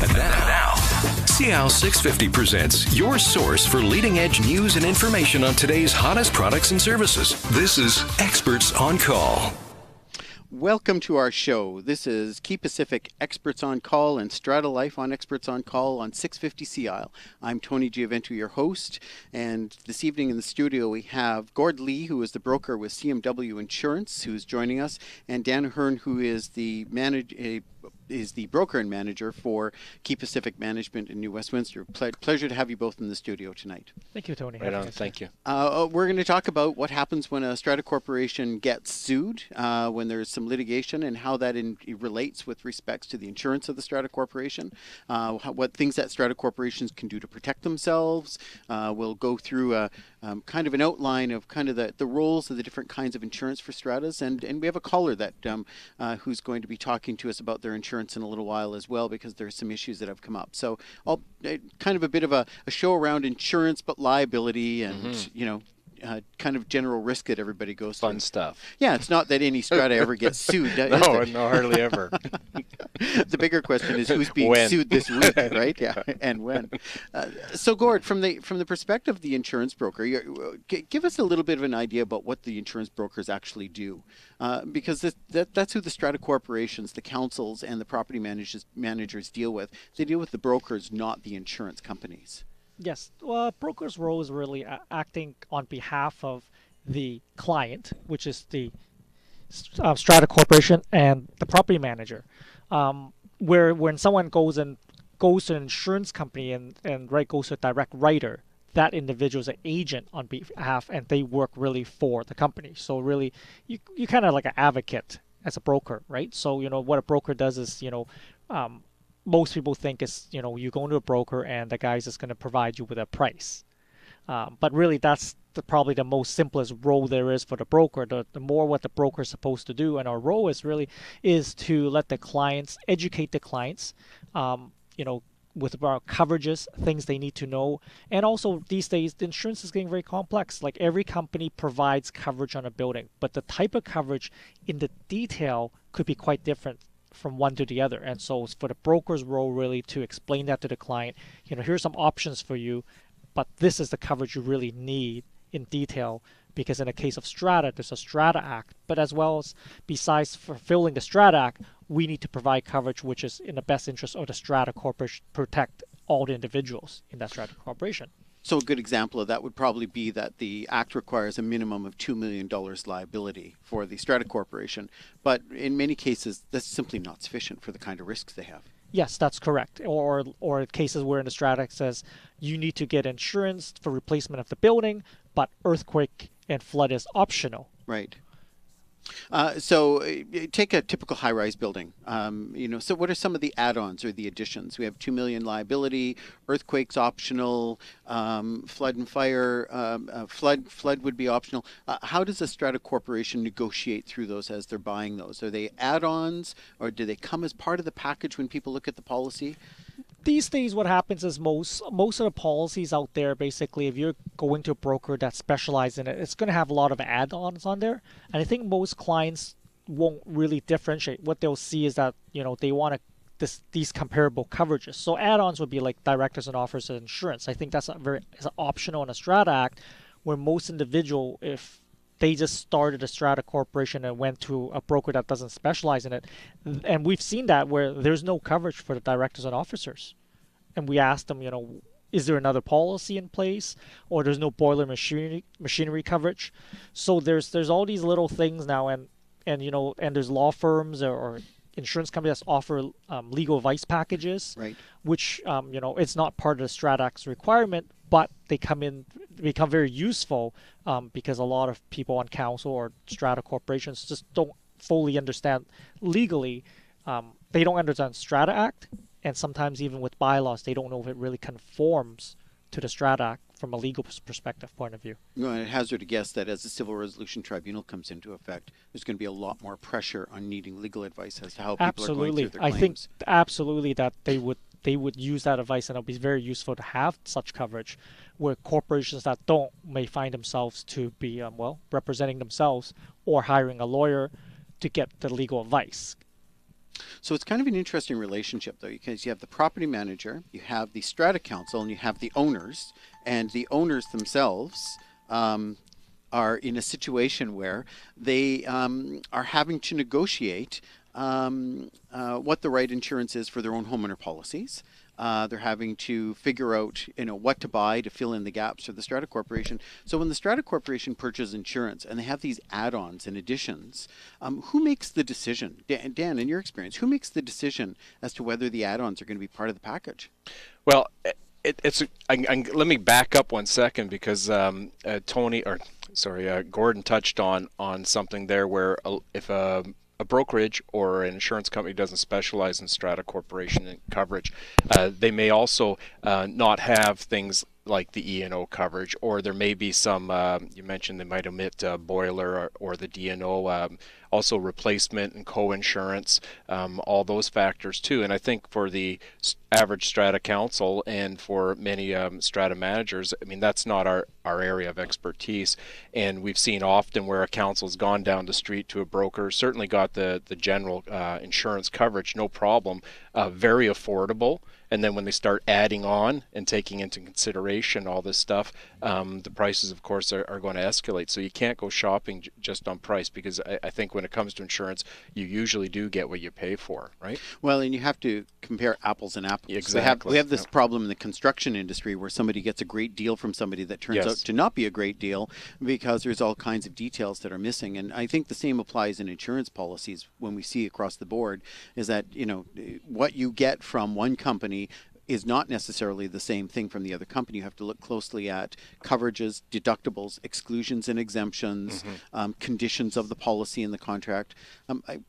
And now, see how 650 presents your source for leading-edge news and information on today's hottest products and services. This is Experts on Call. Welcome to our show. This is Key Pacific Experts on Call and StrataLife on Experts on Call on 650 CI. I'm Tony Giavento, your host, and this evening in the studio we have Gord Lee, who is the broker with CMW Insurance, who's joining us, and Dan Ahern, who is the broker and manager for Key Pacific Management in New Westminster. Pleasure to have you both in the studio tonight. Thank you, Tony. Right on. Thank you. We're going to talk about what happens when a strata corporation gets sued, when there's some litigation, and how that relates with respects to the insurance of the strata corporation, what things that strata corporations can do to protect themselves. We'll go through kind of an outline of kind of the roles of the different kinds of insurance for stratas, and we have a caller that who's going to be talking to us about their insurance in a little while as well, because there's some issues that have come up. So kind of a bit of a show around insurance, but liability and, you know, kind of general risk that everybody goes through. Fun stuff. Yeah, it's not that any strata ever gets sued. No, hardly ever. The bigger question is who's being sued this week, right? Yeah, and when. So, Gord, from the perspective of the insurance broker, give us a little bit of an idea about what the insurance brokers actually do, because that's who the strata corporations, the councils, and the property managers deal with. They deal with the brokers, not the insurance companies. Yes, well, broker's role is really acting on behalf of the client, which is the strata corporation, and the property manager. Where when someone goes to an insurance company and goes to a direct writer, that individual is an agent on behalf, and they work really for the company. So really, you kind of like an advocate as a broker, right? So what a broker does is most people think is, you go into a broker and the guy's just going to provide you with a price. But really, that's probably the most simplest role there is for the broker. The more what the broker is supposed to do, and our role is to let the clients, educate the clients, with about coverages, things they need to know. And also these days, the insurance is getting very complex. Like every company provides coverage on a building, but the type of coverage in the detail could be quite different from one to the other. And so it's for the broker's role really to explain that to the client. Here's some options for you, but this is the coverage you really need in detail, because in the case of strata, there's a strata act, but as well as besides fulfilling the strata act, we need to provide coverage which is in the best interest of the strata corporation, protect all the individuals in that strata corporation. So a good example of that would probably be that the Act requires a minimum of $2 million liability for the strata corporation, but in many cases that's simply not sufficient for the kind of risks they have. Yes, that's correct. Or cases where in the strata Act says you need to get insurance for replacement of the building, but earthquake and flood is optional. Right. So take a typical high-rise building. So what are some of the add-ons or the additions? We have $2 million liability, earthquakes optional, flood and fire. Flood would be optional. How does a strata corporation negotiate through those as they're buying those? Are they add-ons, or do they come as part of the package when people look at the policy? These days, what happens is most of the policies out there, basically, if you're going to a broker that specializes in it, it's going to have a lot of add-ons on there. And I think most clients won't really differentiate. What they'll see is that they want these comparable coverages. So add-ons would be like directors and officers insurance. I think that's is optional in a strata act, where most individual, if they just started a strata corporation and went to a broker that doesn't specialize in it. And we've seen that where there's no coverage for the directors and officers. And we asked them, is there another policy in place, or there's no boiler machinery coverage? So there's all these little things now, and there's law firms or insurance companies that offer legal advice packages, right, which it's not part of the Strat Act's requirement, but they become very useful because a lot of people on council or strata corporations just don't fully understand legally. They don't understand Strata Act, and sometimes even with bylaws, they don't know if it really conforms to the Strata Act from a legal perspective point of view. No, and it hazard to guess that as the Civil Resolution Tribunal comes into effect, there's going to be a lot more pressure on needing legal advice as to how people are going through their claims. I think absolutely that they would use that advice, and it'll be very useful to have such coverage, where corporations that don't may find themselves to be representing themselves or hiring a lawyer to get the legal advice. So it's kind of an interesting relationship, though, because you have the property manager, you have the strata council, and you have the owners, and the owners themselves are in a situation where they are having to negotiate what the right insurance is for their own homeowner policies. They're having to figure out, what to buy to fill in the gaps for the Strata Corporation. So when the Strata Corporation purchases insurance and they have these add-ons and additions, who makes the decision? Dan, in your experience, who makes the decision as to whether the add-ons are going to be part of the package? Well, let me back up 1 second because Gordon touched on something there where if a brokerage or an insurance company doesn't specialize in Strata Corporation coverage, they may also not have things like the E&O coverage, or there may be some, you mentioned they might omit boiler or the D&O, also replacement and co-insurance, all those factors too. And I think for the average Strata council and for many Strata managers, I mean, that's not our area of expertise. And we've seen often where a council's gone down the street to a broker, certainly got the general insurance coverage, no problem, very affordable. And then when they start adding on and taking into consideration all this stuff, the prices, of course, are going to escalate. So you can't go shopping just on price, because I think when it comes to insurance, you usually do get what you pay for, right? Well, and you have to compare apples and apples. Exactly. We have this problem in the construction industry where somebody gets a great deal from somebody that turns out to not be a great deal because there's all kinds of details that are missing. And I think the same applies in insurance policies when we see across the board, is that, what you get from one company is not necessarily the same thing from the other company. You have to look closely at coverages, deductibles, exclusions and exemptions, conditions of the policy in the contract.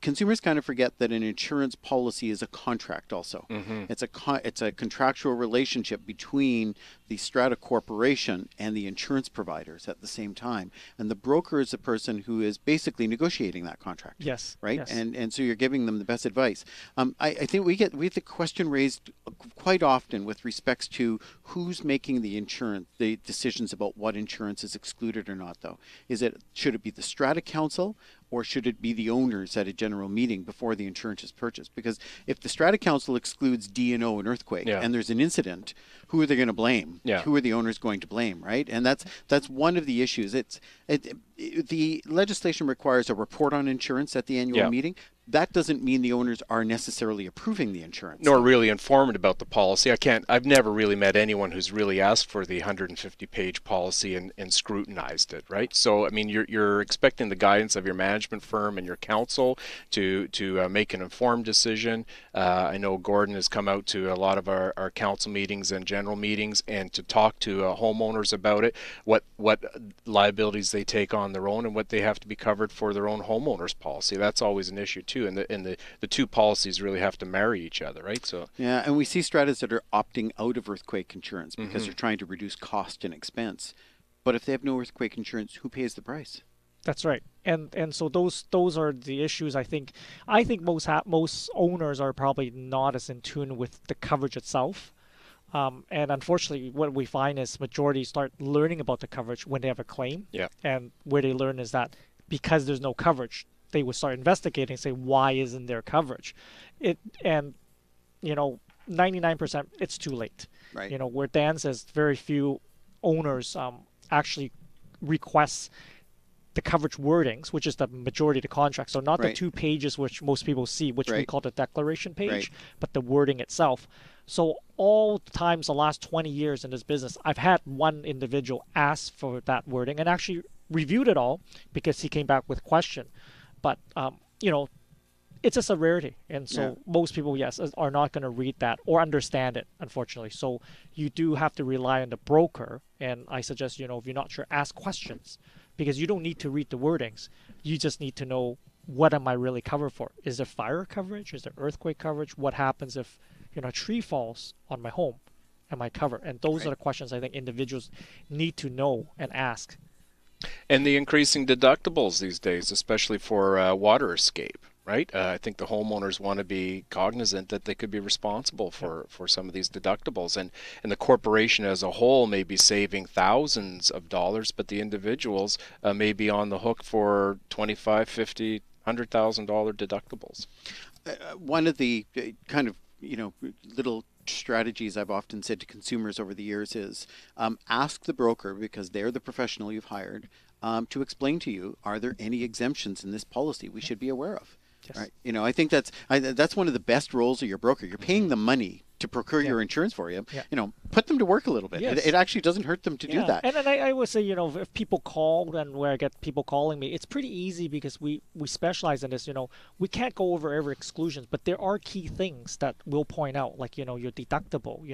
Consumers kind of forget that an insurance policy is a contract also. It's a contractual relationship between the Strata Corporation and the insurance providers at the same time. And the broker is the person who is basically negotiating that contract. Yes. Right? Yes. And so you're giving them the best advice. I think we get the question raised quite often with respects to who's making the decisions about what insurance is excluded or not, though. Should it be the Strata Council, or should it be the owners at a general meeting before the insurance is purchased? Because if the Strata Council excludes D&O and earthquake, and there's an incident, who are they going to blame? Who are the owners going to blame, right? And that's one of the issues. The legislation requires a report on insurance at the annual meeting. That doesn't mean the owners are necessarily approving the insurance. Nor really informed about the policy. I've never really met anyone who's really asked for the 150-page policy and scrutinized it, right? So, I mean, you're expecting the guidance of your management firm and your counsel to make an informed decision. I know Gordon has come out to a lot of our council meetings and general meetings and to talk to homeowners about it, what liabilities they take on their own and what they have to be covered for their own homeowner's policy. That's always an issue too. And the two policies really have to marry each other, right? So and we see stratas that are opting out of earthquake insurance because they're trying to reduce cost and expense. But if they have no earthquake insurance, who pays the price? That's right. And so those are the issues. I think most owners are probably not as in tune with the coverage itself. And unfortunately, what we find is majority start learning about the coverage when they have a claim. And where they learn is that because there's no coverage, they would start investigating and say, why isn't there coverage? 99% it's too late. Right. Where Dan says very few owners actually request the coverage wordings, which is the majority of the contract. So not the 2 pages which most people see, which we call the declaration page, but the wording itself. So all the times the last 20 years in this business, I've had one individual ask for that wording and actually reviewed it all because he came back with question. But, it's just a rarity. And so most people, are not going to read that or understand it, unfortunately. So you do have to rely on the broker. And I suggest, if you're not sure, ask questions, because you don't need to read the wordings. You just need to know, what am I really covered for? Is there fire coverage? Is there earthquake coverage? What happens if, a tree falls on my home? Am I covered? And those are the questions I think individuals need to know and ask. And the increasing deductibles these days, especially for water escape, right? I think the homeowners want to be cognizant that they could be responsible for some of these deductibles. And the corporation as a whole may be saving thousands of dollars, but the individuals may be on the hook for $25,000, $50,000, $100,000 deductibles. One of the kind of, little strategies I've often said to consumers over the years is ask the broker, because they're the professional you've hired, to explain to you, are there any exemptions in this policy we should be aware of? Yes. Right. I think that's one of the best roles of your broker. You're paying them money to procure your insurance for you. Yeah. Put them to work a little bit. Yes. It actually doesn't hurt them to do that. And then I would say, if people call, and where I get people calling me, it's pretty easy because we specialize in this. We can't go over every exclusions, but there are key things that we'll point out, like, your deductible.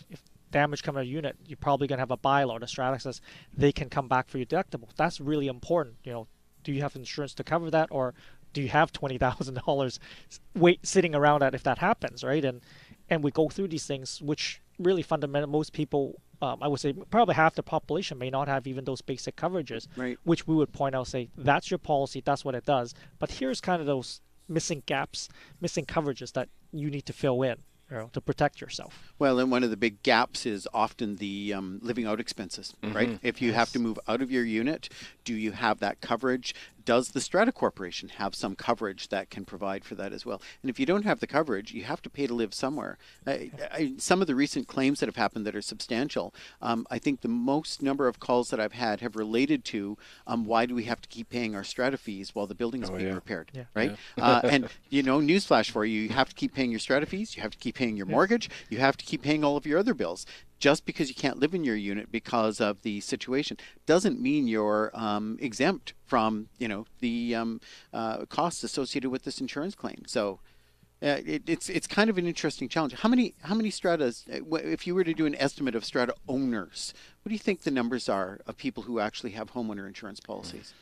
If damage comes to a unit, you're probably going to have a bylaw. The Strata says they can come back for your deductible. That's really important. Do you have insurance to cover that, or do you have $20,000 sitting around that if that happens, right? And we go through these things, which really fundamental. Most people, I would say, probably half the population may not have even those basic coverages, right, which we would point out, say, that's your policy, that's what it does. But here's kind of those missing gaps, missing coverages that you need to fill in, to protect yourself. Well, and one of the big gaps is often the living out expenses, right? If you have to move out of your unit, do you have that coverage? Does the Strata Corporation have some coverage that can provide for that as well? And if you don't have the coverage, you have to pay to live somewhere. Some of the recent claims that have happened that are substantial, I think the most number of calls that I've had have related to why do we have to keep paying our Strata fees while the building is being repaired, right? And, newsflash for you, you have to keep paying your Strata fees, you have to keep paying your mortgage, you have to keep paying all of your other bills. Just because you can't live in your unit because of the situation doesn't mean you're exempt from, the costs associated with this insurance claim. So it's kind of an interesting challenge. How many Stratas, if you were to do an estimate of Strata owners, what do you think the numbers are of people who actually have homeowner insurance policies?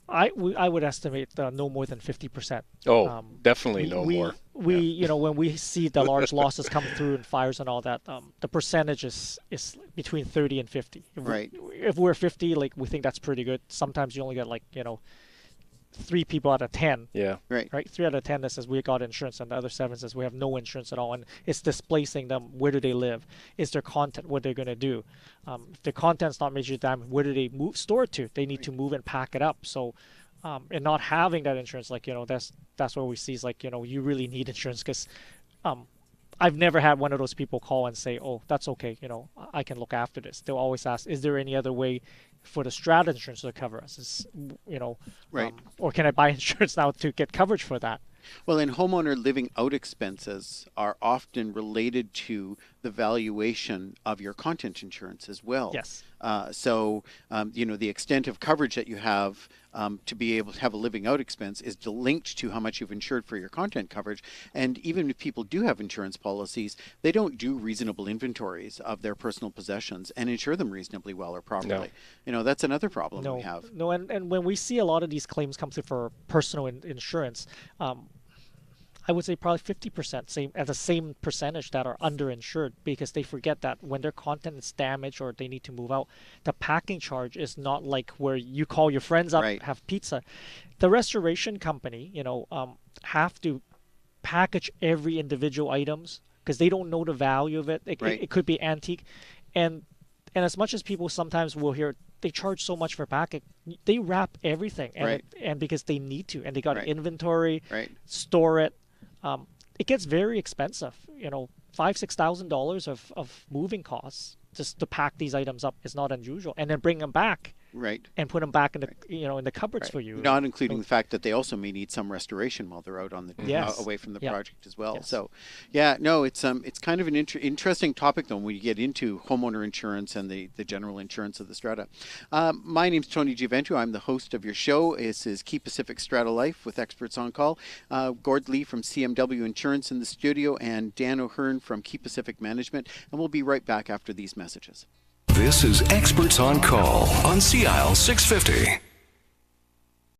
I would estimate no more than 50%. Oh, definitely more. When we see the large losses come through and fires and all that, the percentage is between 30 and 50. If we're 50, we think that's pretty good. Sometimes you only get 3 people out of 10. Yeah. Right. 3 out of 10 that says we got insurance, and the other 7 says we have no insurance at all. And it's displacing them. Where do they live? Is their content what they're going to do? If their content's not major damage, where do they store it to? They need to move and pack it up. So, and not having that insurance, that's where we see is you really need insurance, because I've never had one of those people call and say, oh, that's okay, I can look after this. They'll always ask, is there any other way for the Strata insurance to cover us? Right. Or can I buy insurance now to get coverage for that? Well, and homeowner living out expenses are often related to the valuation of your content insurance as well. Yes. So, the extent of coverage that you have to be able to have a living out expense is linked to how much you've insured for your content coverage. And even if people do have insurance policies, they don't do reasonable inventories of their personal possessions and insure them reasonably well or properly. No. That's another problem we have. No, and when we see a lot of these claims come through for personal insurance, I would say probably 50%, the same percentage that are underinsured, because they forget that when their content is damaged or they need to move out, the packing charge is not like where you call your friends up, have pizza. The restoration company, have to package every individual items because they don't know the value of it. It could be antique, and as much as people sometimes will hear they charge so much for packing, they wrap everything, and because they need to, and they got inventory, store it. It gets very expensive. $5,000-$6,000 of moving costs just to pack these items up is not unusual, and then bring them back. And put them back in the in the cupboards for you. Not including the fact that they also may need some restoration while they're out on the away from the project as well. So, it's kind of an interesting topic though when you get into homeowner insurance and the general insurance of the Strata. My name's Tony Giavento. I'm the host of your show. This is Key Pacific StrataLife with experts on call. Gord Lee from CMW Insurance in the studio, and Dan O'Hearn from Key Pacific Management. And we'll be right back after these messages. This is Experts on Call on CIL 650.